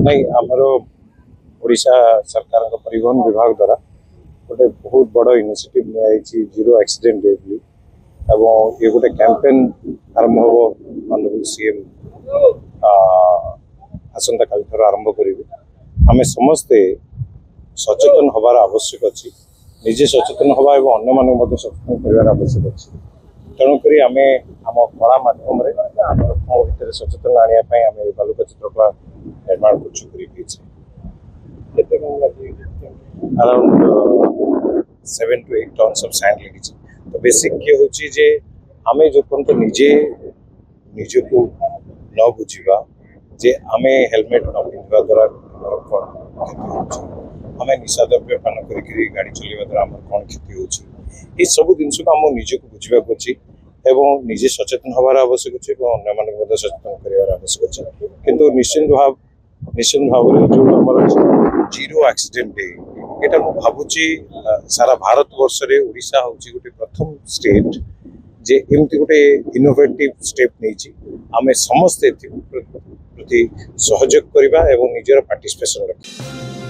नहीं आमर ओडिशा सरकार परिवहन विभाग द्वारा गोटे बहुत बड़ इनिशिएटिव निया जीरो एक्सीडेंट डे एवं ये गोटे कैंपेन आरंभ हम ऑनरेबल सीएम आसंता काली ठार आरंभ करेंगे। आम समस्ते सचेतन हबार आवश्यक अच्छी निजे सचेतन हवा और अन्य मानक सचेतन कर आवश्यक अच्छी तेणुक आम आम कला मध्यम लोक सचेतन आने बालुका चित्रकला निर्माण कर around 7 to 8 tons of sand लगी। तो बेसिक ये होची जे आमे जो पर्यंत निजे निजे को न बुझीबा जे आमे हेलमेट न पिंधवा द्वारा कौन क्षति होची, आमे निशा द्रव्य पान करी गाड़ी चलेवा द्वारा हमर कौन क्षति होची, ये सब जिनस को आम निजे को बुझीबा अछि एवं निजे सचेतन हबार आवश्यक अछि और अन्य मानक सचेतन करिवार आवश्यक अछि। किंतु निश्चित भाव जो हमर जीरो एक्सीडेंट डे एटा मु भाबुची सारा भारत वर्ष रे ओडिशा होची गोटे प्रथम स्टेट जे एमती गोटे इनोवेटिव स्टेप नहीं आमे समस्त प्रति सहयोग करबा एवं निजर पार्टिसिपेशन रखा।